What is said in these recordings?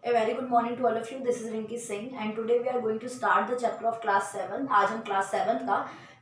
A very good morning to all of you. This is Rinki Singh and today we are going to start the chapter of class 7. आज हम class 7 का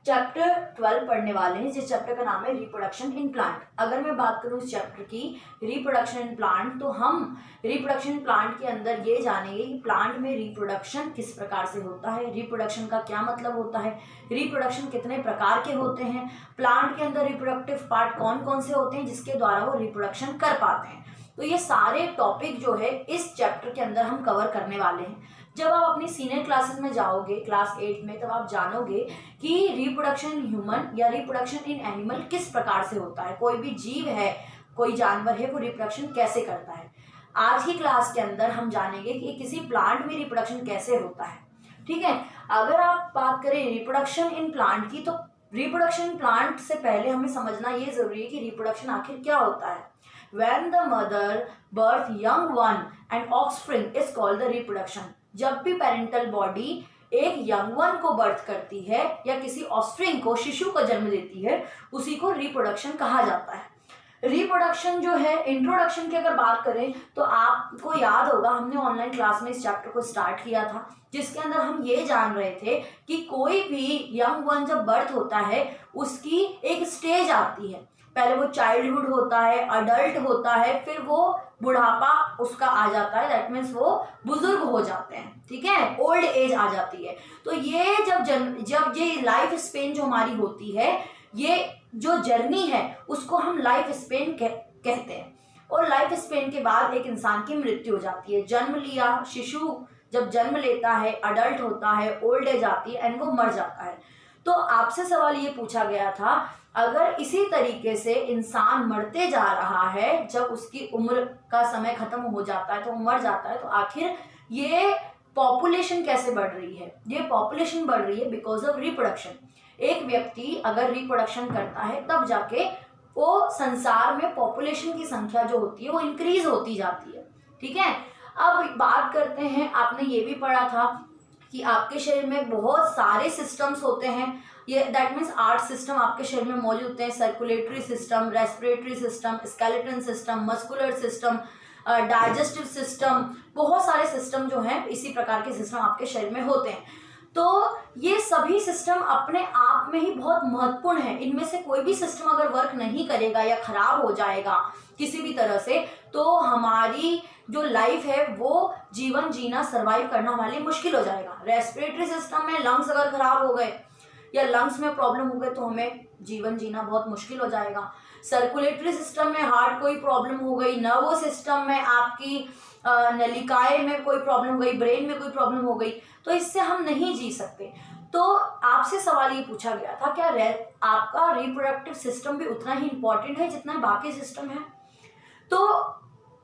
chapter 12 पढ़ने वाले हैं, जिस chapter का नाम है रिप्रोडक्शन इन प्लांट। अगर मैं बात करूं इस चैप्टर की रिप्रोडक्शन इन प्लांट, तो हम रिप्रोडक्शन इन प्लांट के अंदर ये जानेंगे कि प्लांट में रिप्रोडक्शन किस प्रकार से होता है, रिप्रोडक्शन का क्या मतलब होता है, रिप्रोडक्शन कितने प्रकार के होते हैं, प्लांट के अंदर रिप्रोडक्टिव पार्ट कौन कौन से होते हैं जिसके द्वारा वो रिप्रोडक्शन कर पाते हैं। तो ये सारे टॉपिक जो है इस चैप्टर के अंदर हम कवर करने वाले हैं। जब आप अपनी सीनियर क्लासेस में जाओगे क्लास 8 में, तब आप जानोगे कि रिप्रोडक्शन इन ह्यूमन या रिप्रोडक्शन इन एनिमल किस प्रकार से होता है, कोई भी जीव है, कोई जानवर है, वो रिप्रोडक्शन कैसे करता है। आज की क्लास के अंदर हम जानेंगे कि किसी प्लांट में रिप्रोडक्शन कैसे होता है। ठीक है, अगर आप बात करें रिप्रोडक्शन इन प्लांट की, तो रिप्रोडक्शन इन प्लांट से पहले हमें समझना ये जरूरी है कि रिप्रोडक्शन आखिर क्या होता है। When the mother birth young one and offspring is called the reproduction। जब भी पेरेंटल बॉडी एक यंग वन को बर्थ करती है या किसी ऑफस्प्रिंग को, शिशु को जन्म देती है, उसी को रिप्रोडक्शन कहा जाता है। रिप्रोडक्शन जो है, इंट्रोडक्शन की अगर बात करें तो आपको याद होगा हमने ऑनलाइन क्लास में इस चैप्टर को स्टार्ट किया था, जिसके अंदर हम ये जान रहे थे कि कोई भी यंग वन जब बर्थ होता है उसकी एक स्टेज आती है। पहले वो चाइल्डहुड होता है, अडल्ट होता है, फिर वो बुढ़ापा उसका आ जाता है, दैट मीन्स वो बुजुर्ग हो जाते हैं। ठीक है, ओल्ड एज आ जाती है। तो ये जब ये लाइफ स्पेन जो हमारी होती है, ये जो जर्नी है उसको हम लाइफ स्पेन कहते हैं। और लाइफ स्पेन के बाद एक इंसान की मृत्यु हो जाती है। जन्म लिया, शिशु जब जन्म लेता है, अडल्ट होता है, ओल्ड एज आती है एंड वो मर जाता है। तो आपसे सवाल ये पूछा गया था, अगर इसी तरीके से इंसान मरते जा रहा है, जब उसकी उम्र का समय खत्म हो जाता है तो वो मर जाता है, तो आखिर ये पॉपुलेशन कैसे बढ़ रही है? ये पॉपुलेशन बढ़ रही है बिकॉज ऑफ रिप्रोडक्शन। एक व्यक्ति अगर रिप्रोडक्शन करता है तब जाके वो संसार में पॉपुलेशन की संख्या जो होती है वो इंक्रीज होती जाती है। ठीक है, अब बात करते हैं, आपने ये भी पढ़ा था कि आपके शरीर में बहुत सारे सिस्टम्स होते हैं। ये दैट मीन्स 8 सिस्टम आपके शरीर में मौजूद होते हैं। Circulatory system, respiratory system, skeleton system, muscular system, digestive system, बहुत सारे सिस्टम जो हैं इसी प्रकार के सिस्टम आपके शरीर में होते हैं। तो ये सभी सिस्टम अपने आप में ही बहुत महत्वपूर्ण है। इनमें से कोई भी सिस्टम अगर वर्क नहीं करेगा या खराब हो जाएगा किसी भी तरह से, तो हमारी जो लाइफ है वो जीवन जीना, सर्वाइव करना हमारे लिए मुश्किल हो जाएगा। रेस्पिरेटरी सिस्टम में लंग्स अगर खराब हो गए या लंग्स में प्रॉब्लम हो गए तो हमें जीवन जीना बहुत मुश्किल हो जाएगा। सर्कुलेटरी सिस्टम में हार्ट कोई प्रॉब्लम हो गई, नर्वस सिस्टम में आपकी नलिकाएं में कोई प्रॉब्लम हो गई, ब्रेन में कोई प्रॉब्लम हो गई, तो इससे हम नहीं जी सकते। तो आपसे सवाल ये पूछा गया था, क्या आपका रिप्रोडक्टिव सिस्टम भी उतना ही इंपॉर्टेंट है जितना बाकी सिस्टम है? तो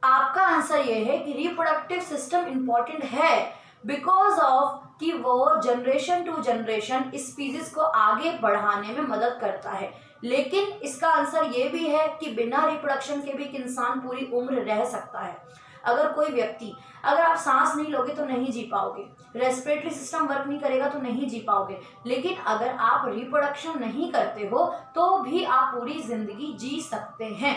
आपका आंसर ये है कि रिप्रोडक्टिव सिस्टम इंपॉर्टेंट है बिकॉज ऑफ कि वो जनरेशन टू जनरेशन स्पीसीज को आगे बढ़ाने में मदद करता है। लेकिन इसका आंसर ये भी है कि बिना रिप्रोडक्शन के भी एक इंसान पूरी उम्र रह सकता है। अगर कोई व्यक्ति, अगर आप सांस नहीं लोगे तो नहीं जी पाओगे, रेस्पिरेटरी सिस्टम वर्क नहीं करेगा तो नहीं जी पाओगे, लेकिन अगर आप रिप्रोडक्शन नहीं करते हो तो भी आप पूरी जिंदगी जी सकते हैं।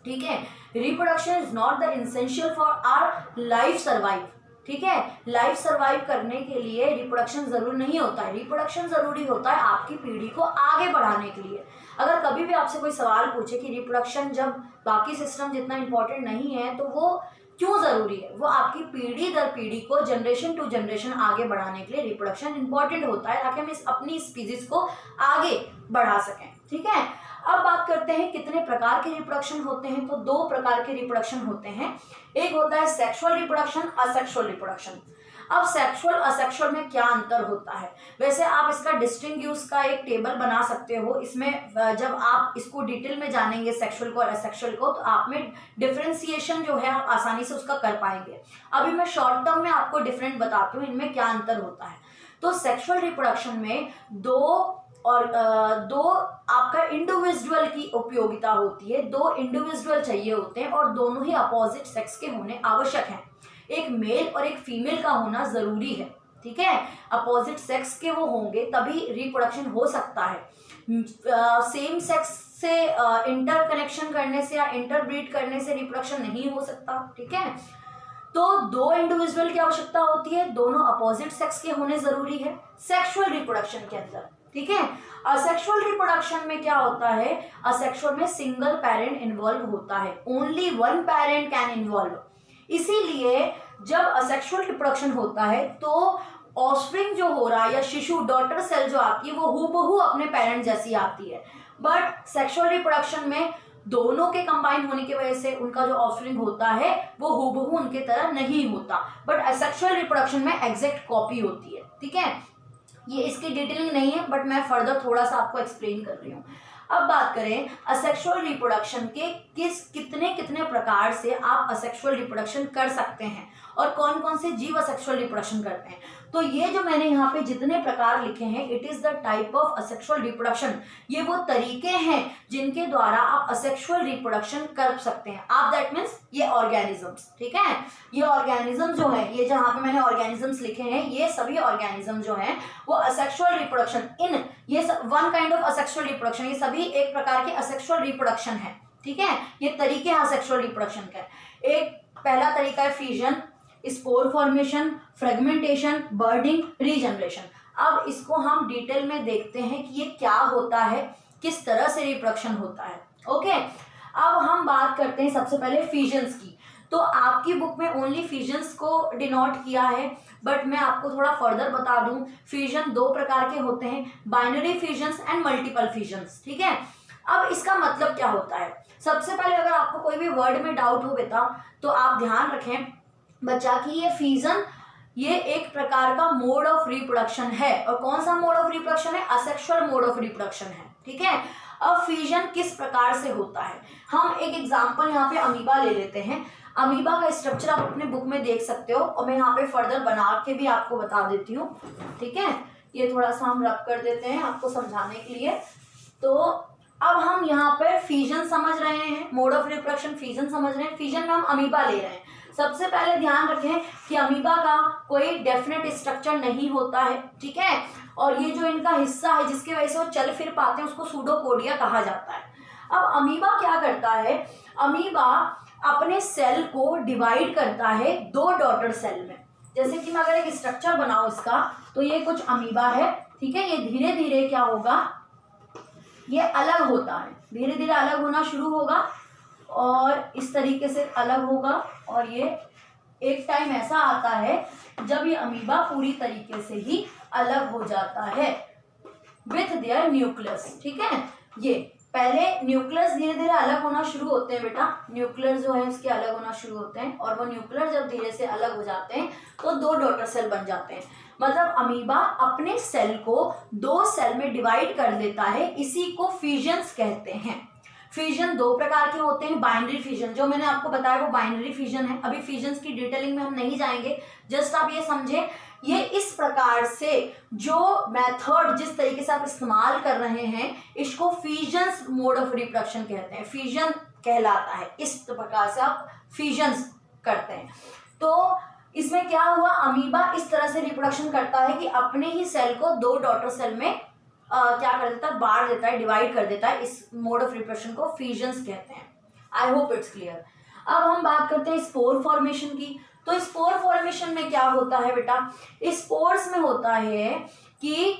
ठीक है, reproduction is not the essential for our life survive. ठीक है, लाइफ सर्वाइव करने के लिए रिप्रोडक्शन जरूरी नहीं होता है। रिप्रोडक्शन जरूरी होता है आपकी पीढ़ी को आगे बढ़ाने के लिए। अगर कभी भी आपसे कोई सवाल पूछे कि रिप्रोडक्शन जब बाकी सिस्टम जितना इंपॉर्टेंट नहीं है तो वो क्यों जरूरी है, वो आपकी पीढ़ी दर पीढ़ी को, जनरेशन टू जनरेशन आगे बढ़ाने के लिए रिप्रोडक्शन इंपॉर्टेंट होता है, ताकि हम अपनी स्पीसीज को आगे बढ़ा सकें। ठीक है, अब बात करते हैं कितने प्रकार के रिप्रोडक्शन होते हैं। तो 2 प्रकार के रिप्रोडक्शन होते हैं। एक होता है सेक्सुअल रिप्रोडक्शन, असेक्सुअल रिप्रोडक्शन। अब सेक्सुअल असेक्सुअल में क्या अंतर होता है? वैसे आप इसका डिस्टिंग्विश का एक टेबल बना सकते हो। इसमें जब आप इसको डिटेल में जानेंगे सेक्सुअल को और असेक्सुअल को, तो आप में डिफरेंशिएशन जो है आप आसानी से उसका कर पाएंगे। अभी मैं शॉर्ट टर्म में आपको डिफरेंट बताती हूँ इनमें क्या अंतर होता है। तो सेक्सुअल रिप्रोडक्शन में दो आपका इंडिविजुअल की उपयोगिता होती है। 2 इंडिविजुअल चाहिए होते हैं और दोनों ही अपोजिट सेक्स के होने आवश्यक हैं। एक मेल और एक फीमेल का होना जरूरी है। ठीक है, अपोजिट सेक्स के वो होंगे तभी रिप्रोडक्शन हो सकता है। सेम सेक्स से इंटर कनेक्शन करने से या इंटरब्रीड करने से रिप्रोडक्शन नहीं हो सकता। ठीक है, तो दो इंडिविजुअल की आवश्यकता होती है, दोनों अपोजिट सेक्स के होने जरूरी है सेक्सुअल रिप्रोडक्शन के अंदर, ठीक है। असेक्सुअल रिप्रोडक्शन में क्या होता है, असेक्सुअल में सिंगल पेरेंट इन्वॉल्व होता है, only one parent can involve. इसीलिए जब असेक्सुअल रिप्रोडक्शन होता है तो ऑफस्प्रिंग जो हो रहा है या शिशु डॉटर सेल जो आती है वो हूबहू अपने पेरेंट जैसी आती है। बट सेक्सुअल रिप्रोडक्शन में दोनों के कंबाइन होने की वजह से उनका जो ऑफस्प्रिंग होता है वो हूबहू उनके तरह नहीं होता, बट असेक्सुअल रिप्रोडक्शन में एग्जैक्ट कॉपी होती है, ठीक है। ये इसकी डिटेलिंग नहीं है बट मैं फर्दर थोड़ा सा आपको एक्सप्लेन कर रही हूँ। अब बात करें असेक्सुअल रिप्रोडक्शन के कितने कितने प्रकार से आप असेक्सुअल रिप्रोडक्शन कर सकते हैं और कौन कौन से जीव असेक्सुअल रिप्रोडक्शन करते हैं। तो ये जो मैंने यहाँ पे जितने प्रकार लिखे हैं, it is the type of asexual reproduction. ये वो तरीके हैं जिनके द्वारा आप असेक्सुअल रिप्रोडक्शन कर सकते हैं। आप दैट मीन्स ये ऑर्गेनिजम्स, ठीक है, ये ऑर्गेनिज्म जो है, ये जहाँ पे मैंने ऑर्गेनिजम्स लिखे हैं, ये सभी ऑर्गेनिज्म जो है वो असेक्सुअल रिप्रोडक्शन इन ये one kind of asexual reproduction, ये सभी एक प्रकार के असेक्सुअल रिप्रोडक्शन है, ठीक है। ये तरीके हैं असेक्सुअल रिप्रोडक्शन के। एक पहला तरीका है fusion, spore formation, fragmentation, budding, regeneration. अब इसको हम डिटेल में देखते हैं कि ये क्या होता है, किस तरह से रिप्रोडक्शन होता है। ओके, अब हम बात करते हैं सबसे पहले फ्यूजन्स की। तो आपकी बुक में ओनली फ्यूजन्स को डिनोट किया है, बट मैं आपको थोड़ा फर्दर बता दूं, फ्यूजन दो प्रकार के होते हैं, binary fusions and multiple fusions, ठीक है। अब इसका मतलब क्या होता है, सबसे पहले अगर आपको कोई भी वर्ड में डाउट हो बेटा तो आप ध्यान रखें बच्चा कि ये फ्यूजन ये एक प्रकार का मोड ऑफ रिप्रोडक्शन है। और कौन सा मोड ऑफ रिप्रोडक्शन है, असेक्सुअल मोड ऑफ रिप्रोडक्शन है, ठीक है। अब फ्यूजन किस प्रकार से होता है, हम एक एग्जांपल यहाँ पे अमीबा ले लेते हैं। अमीबा का स्ट्रक्चर आप अपने बुक में देख सकते हो और मैं यहाँ पे फर्दर बना के भी आपको बता देती हूँ, ठीक है। ये थोड़ा सा हम रब कर देते हैं आपको समझाने के लिए। तो अब हम यहाँ पे फ्यूजन समझ रहे हैं, मोड ऑफ रिप्रोडक्शन फ्यूजन समझ रहे हैं। फ्यूजन में हम अमीबा ले रहे हैं। सबसे पहले ध्यान रखें कि अमीबा का कोई डेफिनेट स्ट्रक्चर नहीं होता है, ठीक है। और ये जो इनका हिस्सा है जिसकी वजह से वो चल फिर पाते हैं उसको सूडोपोडिया कहा जाता है। अब अमीबा क्या करता है, अमीबा अपने सेल को डिवाइड करता है दो डॉटर सेल में। जैसे कि मैं अगर एक स्ट्रक्चर बनाऊं इसका, तो ये कुछ अमीबा है, ठीक है। ये धीरे धीरे क्या होगा, ये अलग होता है, धीरे धीरे अलग होना शुरू होगा और इस तरीके से अलग होगा। और ये एक टाइम ऐसा आता है जब ये अमीबा पूरी तरीके से ही अलग हो जाता है विथ देयर न्यूक्लियस, ठीक है। ये पहले न्यूक्लियस धीरे धीरे अलग होना शुरू होते हैं बेटा, न्यूक्लियस जो है इसके अलग होना शुरू होते हैं और वो न्यूक्लियस जब धीरे से अलग हो जाते हैं तो दो डॉटर सेल बन जाते हैं। मतलब अमीबा अपने सेल को दो सेल में डिवाइड कर देता है, इसी को फ्यूजन्स कहते हैं। फ्यूजन दो प्रकार के होते हैं, बाइनरी फ्यूजन जो मैंने आपको बताया वो बाइनरी फ्यूजन है। अभी फ्यूजन्स की डिटेलिंग में हम नहीं जाएंगे, जस्ट आप ये समझे ये इस प्रकार से जो मेथड जिस तरीके से आप इस्तेमाल कर रहे हैं इसको फ्यूजन्स मोड ऑफ रिप्रोडक्शन कहते हैं, फ्यूजन कहलाता है। इस प्रकार से आप फ्यूजन्स करते हैं। तो इसमें क्या हुआ, अमीबा इस तरह से रिप्रोडक्शन करता है कि अपने ही सेल को दो डॉटर सेल में क्या कर देता है, बांट देता है, डिवाइड कर देता है। इस मोड ऑफ रिप्रोडक्शन को फ्यूजन्स कहते हैं। I hope it's clear. अब हम बात करते हैं स्पोर फॉर्मेशन की। तो स्पोर फॉर्मेशन में क्या होता है बेटा, स्पोर्स में होता है कि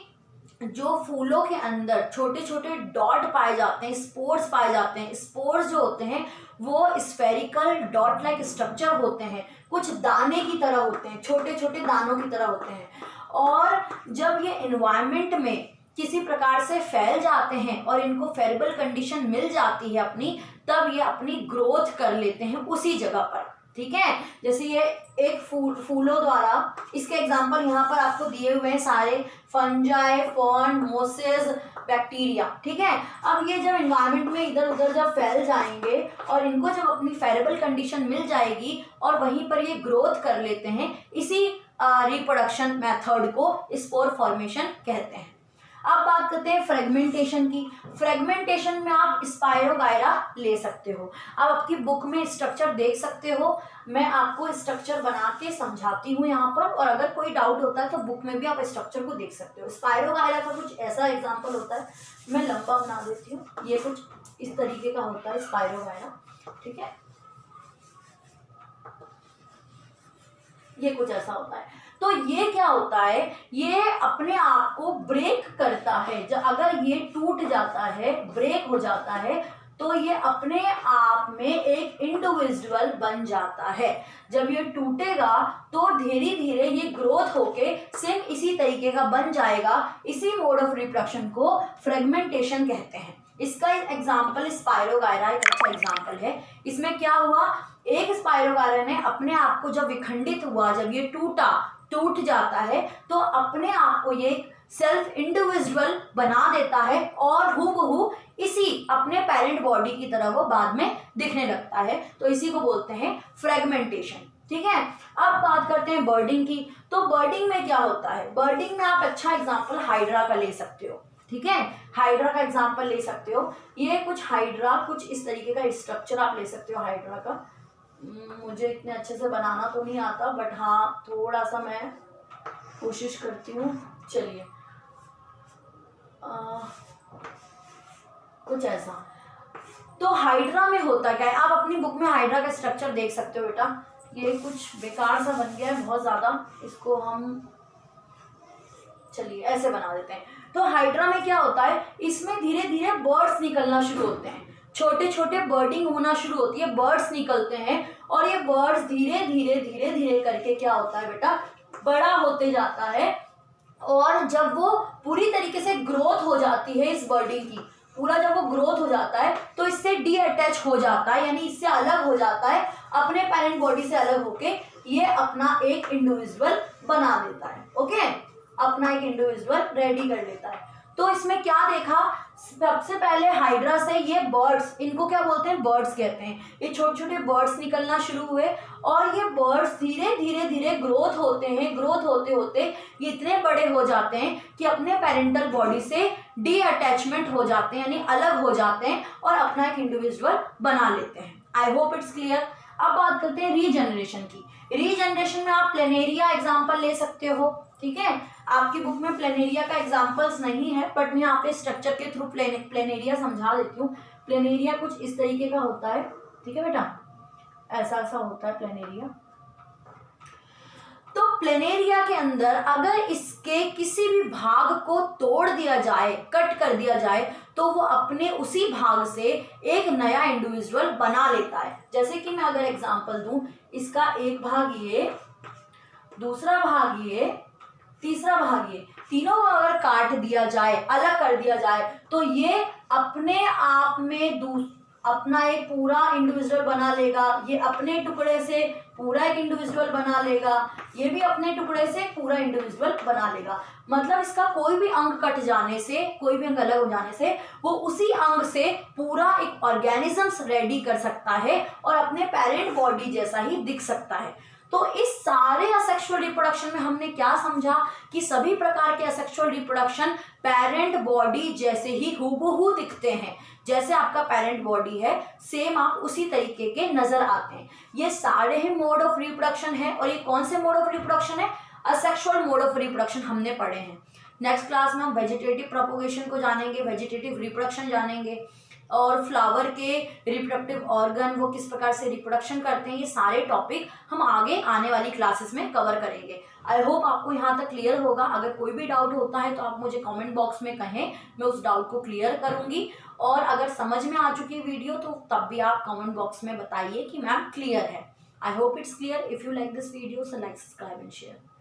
जो फूलों के अंदर छोटे छोटे डॉट पाए जाते हैं, स्पोर्स पाए जाते हैं। स्पोर्स जो होते हैं वो स्फेरिकल डॉट लाइक स्ट्रक्चर होते हैं, कुछ दाने की तरह होते हैं, छोटे छोटे दानों की तरह होते हैं। और जब ये एनवायरनमेंट में किसी प्रकार से फैल जाते हैं और इनको फेरेबल कंडीशन मिल जाती है अपनी, तब ये अपनी ग्रोथ कर लेते हैं उसी जगह पर, ठीक है। जैसे ये एक फूलों द्वारा, इसके एग्जांपल यहाँ पर आपको दिए हुए हैं सारे, फंजाई, फॉर्न, मोसेस, बैक्टीरिया, ठीक है। अब ये जब एनवायरनमेंट में इधर उधर जब फैल जाएंगे और इनको जब अपनी फेरेबल कंडीशन मिल जाएगी और वहीं पर ये ग्रोथ कर लेते हैं, इसी रिप्रोडक्शन मेथड को स्पोर फॉर्मेशन कहते हैं। अब बात करते हैं फ्रेगमेंटेशन की। फ्रेगमेंटेशन में आप स्पायरोगायरा ले सकते हो। आप आपकी बुक में स्ट्रक्चर देख सकते हो, मैं आपको स्ट्रक्चर बना के समझाती हूँ यहाँ पर, और अगर कोई डाउट होता है तो बुक में भी आप स्ट्रक्चर को देख सकते हो। स्पायरोगायरा का कुछ ऐसा एग्जाम्पल होता है, मैं लंबा बना देती हूँ, ये कुछ इस तरीके का होता है स्पायरोगायरा, ठीक है। ये कुछ ऐसा होता है। तो ये क्या होता है, ये अपने आप को ब्रेक करता है। जब अगर ये टूट जाता है, ब्रेक हो जाता है, तो ये अपने आप में एक इंडिविजुअल बन जाता है। जब ये टूटेगा तो धीरे धीरे ये ग्रोथ होके सेम इसी तरीके का बन जाएगा। इसी मोड ऑफ रिप्रोडक्शन को फ्रेगमेंटेशन कहते हैं। इसका एग्जाम्पल स्पायरोगायरा एक अच्छा एग्जाम्पल है। इसमें क्या हुआ, एक स्पायरोगायरा ने अपने आप को जब विखंडित हुआ, जब ये टूट जाता है, तो अपने आप को ये सेल्फ इंडिविजुअल बना देता है और हूबहू इसी अपने पेरेंट बॉडी की तरह वो बाद में दिखने लगता है। तो इसी को बोलते हैं फ्रेगमेंटेशन। ठीक है, अब बात करते हैं बर्डिंग की। तो बर्डिंग में क्या होता है, बर्डिंग में आप अच्छा एग्जाम्पल हाइड्रा का ले सकते हो। ठीक है, हाइड्रा का एग्जाम्पल ले सकते हो। ये कुछ हाइड्रा, कुछ इस तरीके का स्ट्रक्चर आप ले सकते हो हाइड्रा का। मुझे इतने अच्छे से बनाना तो नहीं आता, बट हाँ थोड़ा सा मैं कोशिश करती हूँ। चलिए, कुछ ऐसा। तो हाइड्रा में होता क्या है, आप अपनी बुक में हाइड्रा का स्ट्रक्चर देख सकते हो बेटा। ये कुछ बेकार सा बन गया है बहुत ज़्यादा, इसको हम चलिए ऐसे बना देते हैं। तो हाइड्रा में क्या होता है, इसमें धीरे धीरे बर्ड्स निकलना शुरू होते हैं, छोटे छोटे बर्डिंग होना शुरू होती है, बर्ड्स निकलते हैं और ये बर्ड्स धीरे धीरे करके क्या होता है बेटा, बड़ा होते जाता है। और जब वो पूरी तरीके से ग्रोथ हो जाती है इस बर्डिंग की, पूरा जब वो ग्रोथ हो जाता है तो इससे डी अटैच हो जाता है, यानी इससे अलग हो जाता है, अपने पेरेंट बॉडी से अलग होके ये अपना एक इंडिविजुअल बना देता है। ओके, अपना एक इंडिविजुअल रेडी कर लेता है। तो इसमें क्या देखा, सबसे पहले हाइड्रा से ये बर्ड्स, इनको क्या बोलते हैं, बर्ड्स कहते हैं। ये छोटे छोटे बर्ड्स निकलना शुरू हुए और ये बर्ड्स धीरे धीरे ग्रोथ होते हैं। ग्रोथ होते होते ये इतने बड़े हो जाते हैं कि अपने पेरेंटल बॉडी से डी अटैचमेंट हो जाते हैं, यानी अलग हो जाते हैं और अपना एक इंडिविजुअल बना लेते हैं। I hope it's clear. अब बात करते हैं रीजनरेशन की। रीजनरेशन में आप प्लेनेरिया एग्जाम्पल ले सकते हो। ठीक है, आपकी बुक में प्लेनेरिया का एग्जाम्पल्स नहीं है, बट मैं यहाँ पे स्ट्रक्चर के थ्रू प्लेनेरिया समझा देती हूँ। प्लेनेरिया कुछ इस तरीके का होता है। ठीक है बेटा, ऐसा ऐसा होता है प्लेनेरिया। तो प्लेनेरिया के अंदर अगर इसके किसी भी भाग को तोड़ दिया जाए, कट कर दिया जाए, तो वो अपने उसी भाग से एक नया इंडिविजुअल बना लेता है। जैसे कि मैं अगर एग्जांपल दूं, इसका एक भाग ये, दूसरा भाग ये, तीसरा भाग ये, तीनों को अगर काट दिया जाए, अलग कर दिया जाए, तो ये अपने आप में अपना एक पूरा इंडिविजुअल बना लेगा। ये अपने टुकड़े से पूरा एक इंडिविजुअल बना लेगा, ये भी अपने टुकड़े से पूरा इंडिविजुअल बना लेगा। मतलब इसका कोई भी अंग कट जाने से, कोई भी अंग अलग हो जाने से, वो उसी अंग से पूरा एक ऑर्गेनिजम्स रेडी कर सकता है और अपने पेरेंट बॉडी जैसा ही दिख सकता है। तो इस सारे असेक्सुअल रिप्रोडक्शन में हमने क्या समझा कि सभी प्रकार के असेक्सुअल रिप्रोडक्शन पेरेंट बॉडी जैसे ही हूबहू दिखते हैं। जैसे आपका पेरेंट बॉडी है, सेम आप उसी तरीके के नजर आते हैं। ये सारे ही मोड ऑफ रिप्रोडक्शन है। और ये कौन से मोड ऑफ रिप्रोडक्शन है, असेक्सुअल मोड ऑफ रिप्रोडक्शन हमने पढ़े हैं। नेक्स्ट क्लास में हम वेजिटेटिव प्रोपोगेशन को जानेंगे, वेजिटेटिव रिप्रोडक्शन जानेंगे और फ्लावर के रिप्रोडक्टिव ऑर्गन वो किस प्रकार से रिप्रोडक्शन करते हैं। ये सारे टॉपिक हम आगे आने वाली क्लासेस में कवर करेंगे। आई होप आपको यहाँ तक क्लियर होगा। अगर कोई भी डाउट होता है तो आप मुझे कमेंट बॉक्स में कहें, मैं उस डाउट को क्लियर करूँगी। और अगर समझ में आ चुकी है वीडियो तो तब भी आप कमेंट बॉक्स में बताइए कि मैम क्लियर है। I hope it's clear. If you like this video so like, subscribe and share.